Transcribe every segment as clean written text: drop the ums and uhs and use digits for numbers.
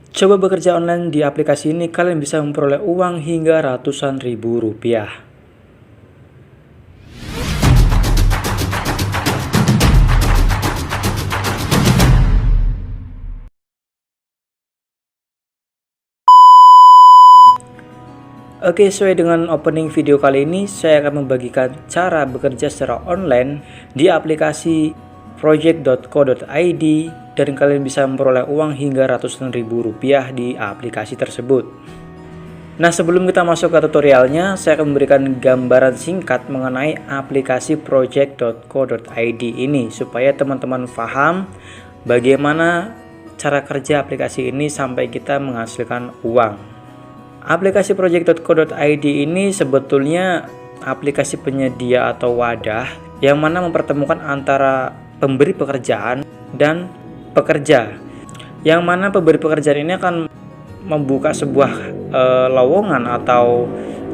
Coba bekerja online di aplikasi ini, kalian bisa memperoleh uang hingga ratusan ribu rupiah. Oke, sesuai dengan opening video kali ini, saya akan membagikan cara bekerja secara online di aplikasi project.co.id dan kalian bisa memperoleh uang hingga ratusan ribu rupiah di aplikasi tersebut. Nah, sebelum kita masuk ke tutorialnya, saya akan memberikan gambaran singkat mengenai aplikasi project.co.id ini supaya teman-teman paham bagaimana cara kerja aplikasi ini sampai kita menghasilkan uang. Aplikasi project.co.id ini sebetulnya aplikasi penyedia atau wadah yang mana mempertemukan antara pemberi pekerjaan dan pekerja. Yang mana pemberi pekerjaan ini akan membuka sebuah lowongan atau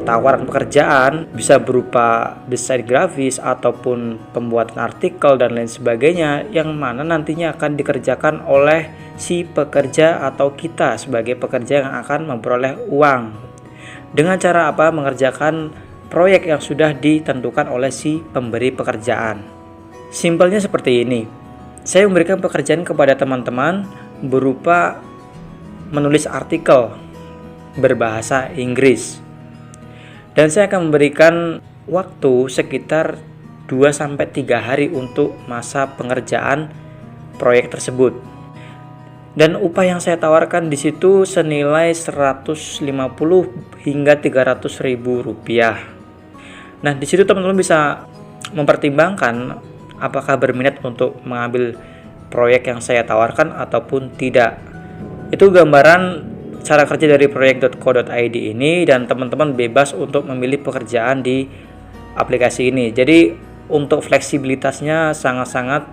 tawaran pekerjaan, bisa berupa desain grafis ataupun pembuatan artikel dan lain sebagainya, yang mana nantinya akan dikerjakan oleh si pekerja atau kita sebagai pekerja yang akan memperoleh uang. Dengan cara apa? Mengerjakan proyek yang sudah ditentukan oleh si pemberi pekerjaan. Simpelnya seperti ini. Saya memberikan pekerjaan kepada teman-teman berupa menulis artikel berbahasa Inggris. Dan saya akan memberikan waktu sekitar 2-3 hari untuk masa pengerjaan proyek tersebut. Dan upah yang saya tawarkan di situ senilai 150 hingga 300 ribu rupiah. Nah, di situ teman-teman bisa mempertimbangkan apakah berminat untuk mengambil proyek yang saya tawarkan ataupun tidak. Itu gambaran cara kerja dari project.co.id ini, dan teman-teman bebas untuk memilih pekerjaan di aplikasi ini. Jadi untuk fleksibilitasnya sangat-sangat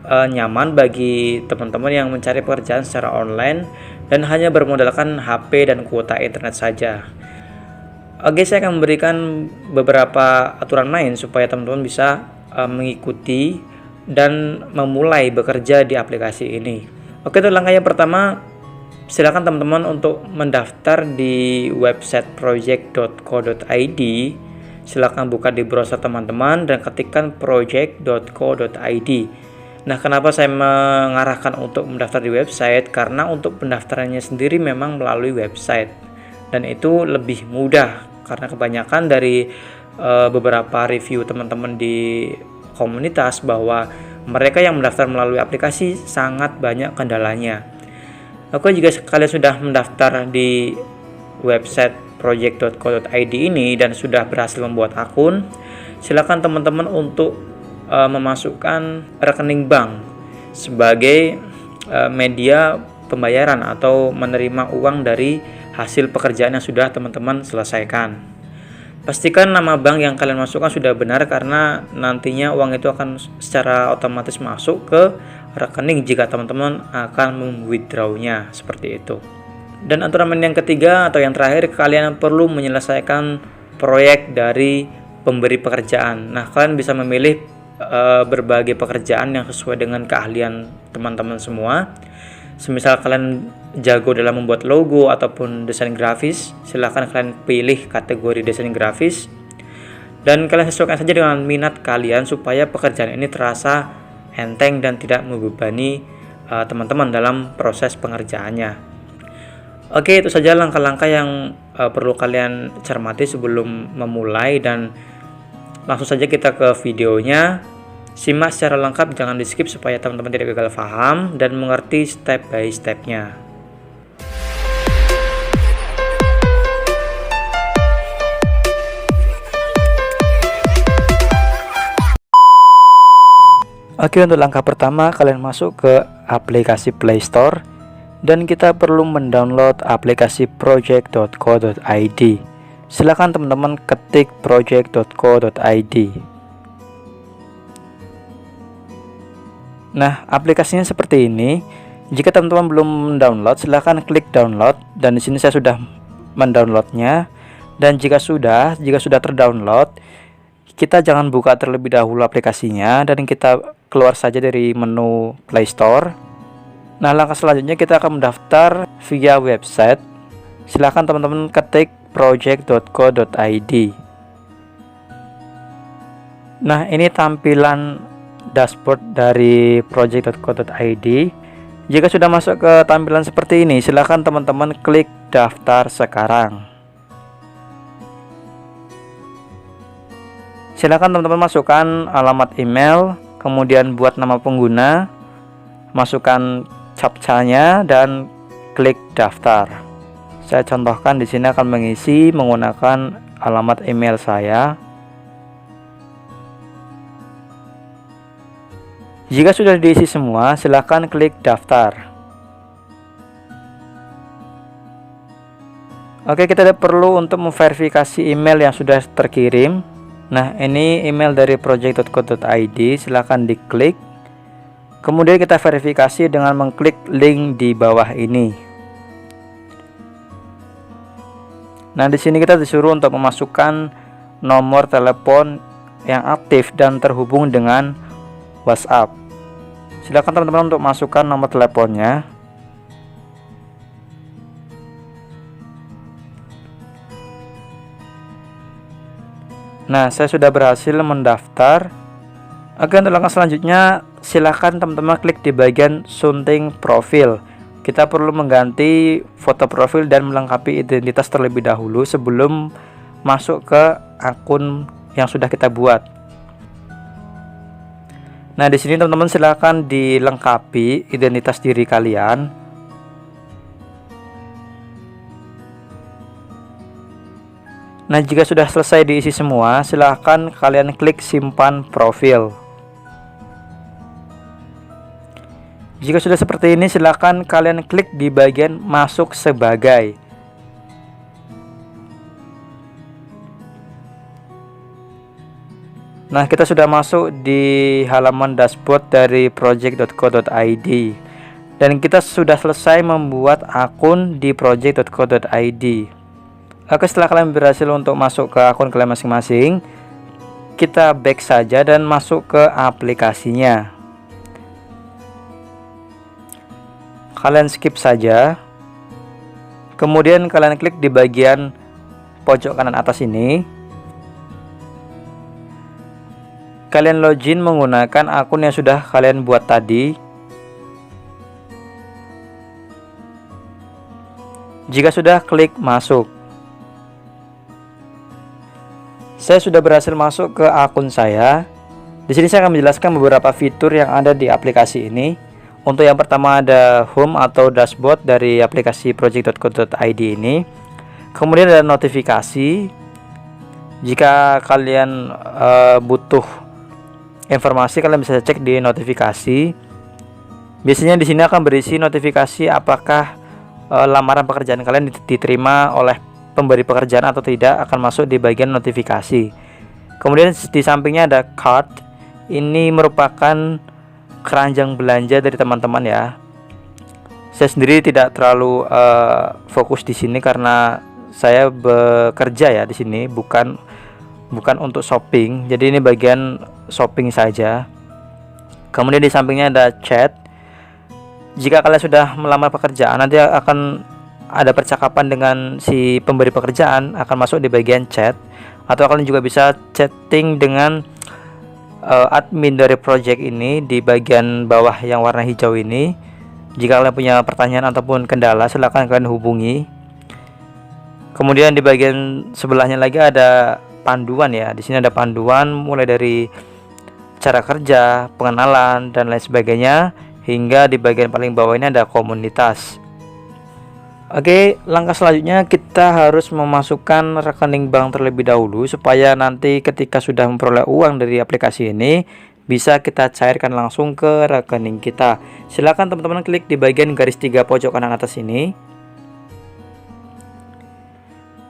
nyaman bagi teman-teman yang mencari pekerjaan secara online dan hanya bermodalkan HP dan kuota internet saja. Oke, saya akan memberikan beberapa aturan main supaya teman-teman bisa mengikuti dan memulai bekerja di aplikasi ini. Oke, untuk langkah yang pertama, silakan teman-teman untuk mendaftar di website project.co.id. Silakan buka di browser teman-teman dan ketikkan project.co.id. Nah, kenapa saya mengarahkan untuk mendaftar di website? Karena untuk pendaftarannya sendiri memang melalui website dan itu lebih mudah, karena kebanyakan dari beberapa review teman-teman di komunitas bahwa mereka yang mendaftar melalui aplikasi sangat banyak kendalanya. Oke, jika kalian sudah mendaftar di website project.co.id ini dan sudah berhasil membuat akun, silakan teman-teman untuk memasukkan rekening bank sebagai media pembayaran atau menerima uang dari hasil pekerjaan yang sudah teman-teman selesaikan. Pastikan nama bank yang kalian masukkan sudah benar, karena nantinya uang itu akan secara otomatis masuk ke rekening jika teman-teman akan mem-withdrawnya, seperti itu. Dan aturan yang ketiga atau yang terakhir, kalian perlu menyelesaikan proyek dari pemberi pekerjaan. Nah, kalian bisa memilih berbagai pekerjaan yang sesuai dengan keahlian teman-teman semua. Semisal kalian jago dalam membuat logo ataupun desain grafis, silahkan kalian pilih kategori desain grafis dan kalian sesuaikan saja dengan minat kalian supaya pekerjaan ini terasa enteng dan tidak membebani teman-teman dalam proses pengerjaannya. Oke, itu saja langkah-langkah yang perlu kalian cermati sebelum memulai, dan langsung saja kita ke videonya. Simak secara lengkap, jangan di skip supaya teman-teman tidak gagal paham dan mengerti step by stepnya. Oke, untuk langkah pertama kalian masuk ke aplikasi Play Store dan kita perlu mendownload aplikasi project.co.id. Silakan teman-teman ketik project.co.id. Nah, aplikasinya seperti ini. Jika teman-teman belum mendownload, silahkan klik download, dan di sini saya sudah mendownloadnya. Dan jika sudah terdownload, kita jangan buka terlebih dahulu aplikasinya dan kita keluar saja dari menu Play Store. Nah, langkah selanjutnya kita akan mendaftar via website, silahkan teman-teman ketik project.co.id. Nah, ini tampilan dashboard dari project.co.id. Jika sudah masuk ke tampilan seperti ini, silahkan teman-teman klik daftar sekarang. Silahkan teman-teman masukkan alamat email, kemudian buat nama pengguna, masukkan captcha-nya, dan klik daftar. Saya contohkan di sini akan mengisi menggunakan alamat email saya. Jika sudah diisi semua, silakan klik daftar. Oke, kita perlu untuk memverifikasi email yang sudah terkirim. Nah, ini email dari project.co.id, silakan diklik. Kemudian kita verifikasi dengan mengklik link di bawah ini. Nah, di sini kita disuruh untuk memasukkan nomor telepon yang aktif dan terhubung dengan WhatsApp. Silakan teman-teman untuk masukkan nomor teleponnya. Nah, saya sudah berhasil mendaftar. Oke, untuk langkah selanjutnya silakan teman-teman klik di bagian sunting profil. Kita perlu mengganti foto profil dan melengkapi identitas terlebih dahulu sebelum masuk ke akun yang sudah kita buat. Nah, di sini teman-teman silakan dilengkapi identitas diri kalian. Nah, jika sudah selesai diisi semua, silakan kalian klik simpan profil. Jika sudah seperti ini, silakan kalian klik di bagian masuk sebagai. Nah, kita sudah masuk di halaman dashboard dari project.co.id dan kita sudah selesai membuat akun di project.co.id. Oke, setelah kalian berhasil untuk masuk ke akun kalian masing-masing, kita back saja dan masuk ke aplikasinya. Kalian skip saja. Kemudian kalian klik di bagian pojok kanan atas ini. Kalian login menggunakan akun yang sudah kalian buat tadi. Jika sudah, klik masuk. Saya sudah berhasil masuk ke akun saya. Di sini saya akan menjelaskan beberapa fitur yang ada di aplikasi ini. Untuk yang pertama ada home atau dashboard dari aplikasi project.co.id ini. Kemudian ada notifikasi. Jika kalian butuh informasi, kalian bisa cek di notifikasi. Biasanya di sini akan berisi notifikasi apakah lamaran pekerjaan kalian diterima oleh pemberi pekerjaan atau tidak, akan masuk di bagian notifikasi. Kemudian di sampingnya ada cart. Ini merupakan keranjang belanja dari teman-teman ya. Saya sendiri tidak terlalu fokus di sini karena saya bekerja ya di sini, bukan untuk shopping. Jadi ini bagian shopping saja. Kemudian di sampingnya ada chat. Jika kalian sudah melamar pekerjaan, nanti akan ada percakapan dengan si pemberi pekerjaan, akan masuk di bagian chat. Atau kalian juga bisa chatting dengan admin dari project ini di bagian bawah yang warna hijau ini. Jika kalian punya pertanyaan ataupun kendala, silakan kalian hubungi. Kemudian di bagian sebelahnya lagi ada panduan ya. Di sini ada panduan mulai dari cara kerja, pengenalan dan lain sebagainya, hingga di bagian paling bawah ini ada komunitas. Oke, langkah selanjutnya kita harus memasukkan rekening bank terlebih dahulu supaya nanti ketika sudah memperoleh uang dari aplikasi ini bisa kita cairkan langsung ke rekening kita. Silakan teman-teman klik di bagian garis 3 pojok kanan atas ini.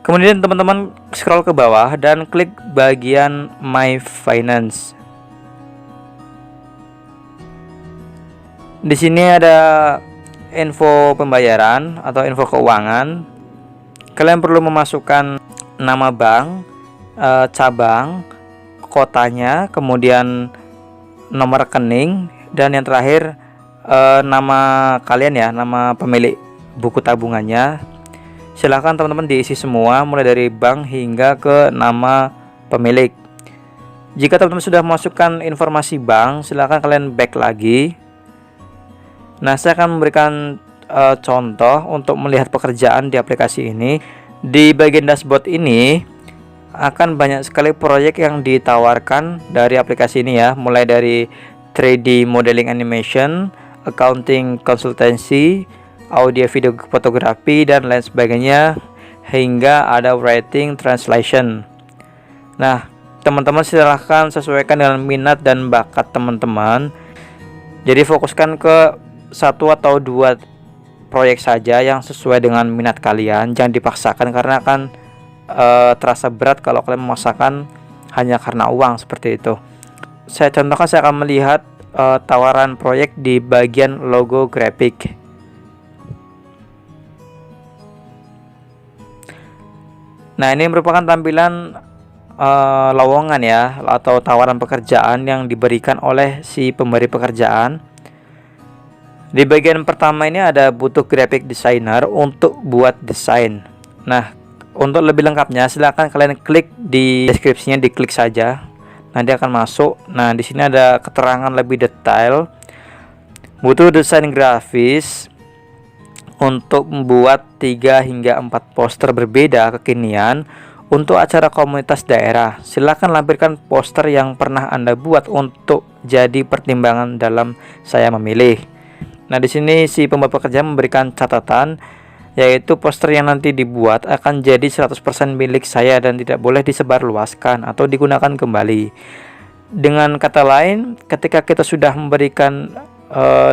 Kemudian teman-teman scroll ke bawah dan klik bagian My Finance. Di sini ada info pembayaran atau info keuangan. Kalian perlu memasukkan nama bank, cabang, kotanya, kemudian nomor rekening, dan yang terakhir nama kalian ya, nama pemilik buku tabungannya. Silahkan teman-teman diisi semua, mulai dari bank hingga ke nama pemilik. Jika teman-teman sudah masukkan informasi bank, silahkan kalian back lagi. Nah, saya akan memberikan contoh untuk melihat pekerjaan di aplikasi ini. Di bagian dashboard ini akan banyak sekali proyek yang ditawarkan dari aplikasi ini ya, mulai dari 3D modeling animation, accounting consultancy, audio video fotografi, dan lain sebagainya, hingga ada writing translation. Nah, teman-teman silahkan sesuaikan dengan minat dan bakat teman-teman. Jadi fokuskan ke satu atau dua proyek saja yang sesuai dengan minat kalian. Jangan dipaksakan, karena akan terasa berat kalau kalian memaksakan hanya karena uang seperti itu. Saya contohkan, saya akan melihat tawaran proyek di bagian logo grafik. Nah, ini merupakan tampilan lowongan ya, atau tawaran pekerjaan yang diberikan oleh si pemberi pekerjaan. Di bagian pertama ini ada butuh graphic designer untuk buat desain. Nah, untuk lebih lengkapnya silahkan kalian klik di deskripsinya, diklik saja, nanti akan masuk. Nah, di sini ada keterangan lebih detail. Butuh desain grafis untuk membuat 3 hingga 4 poster berbeda kekinian untuk acara komunitas daerah. Silakan lampirkan poster yang pernah Anda buat untuk jadi pertimbangan dalam saya memilih. Nah, di sini si pembuat pekerjaan memberikan catatan, yaitu poster yang nanti dibuat akan jadi 100% milik saya dan tidak boleh disebarluaskan atau digunakan kembali. Dengan kata lain, ketika kita sudah memberikan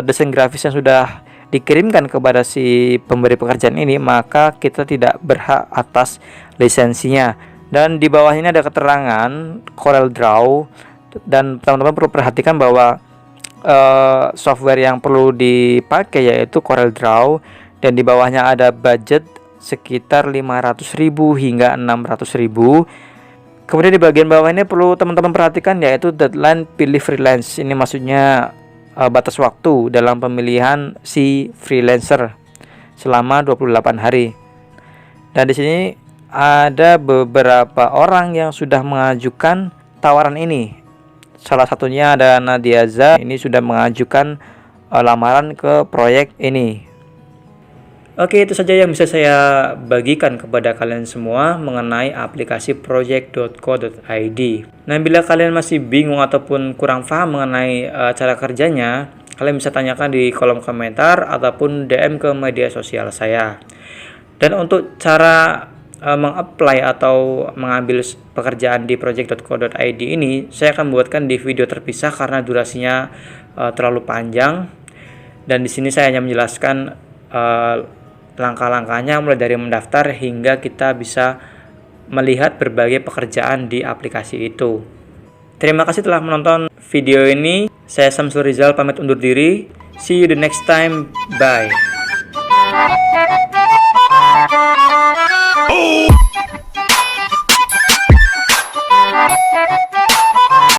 desain grafis yang sudah dikirimkan kepada si pemberi pekerjaan ini, maka kita tidak berhak atas lisensinya. Dan di bawah ini ada keterangan CorelDRAW, dan teman-teman perlu perhatikan bahwa software yang perlu dipakai yaitu CorelDRAW, dan di bawahnya ada budget sekitar 500.000 hingga 600.000. Kemudian di bagian bawah ini perlu teman-teman perhatikan, yaitu deadline pilih freelance. Ini maksudnya batas waktu dalam pemilihan si freelancer selama 28 hari. Dan di sini ada beberapa orang yang sudah mengajukan tawaran ini. Salah satunya ada Nadiaza, ini sudah mengajukan lamaran ke proyek ini. Oke, itu saja yang bisa saya bagikan kepada kalian semua mengenai aplikasi project.co.id. Nah, bila kalian masih bingung ataupun kurang paham mengenai cara kerjanya, kalian bisa tanyakan di kolom komentar ataupun DM ke media sosial saya. Dan untuk cara mengapply atau mengambil pekerjaan di project.co.id ini, saya akan buatkan di video terpisah karena durasinya terlalu panjang. Dan di sini saya hanya menjelaskan langkah-langkahnya, mulai dari mendaftar hingga kita bisa melihat berbagai pekerjaan di aplikasi itu. Terima kasih telah menonton video ini. Saya Samsul Rizal pamit undur diri. See you the next time. Bye.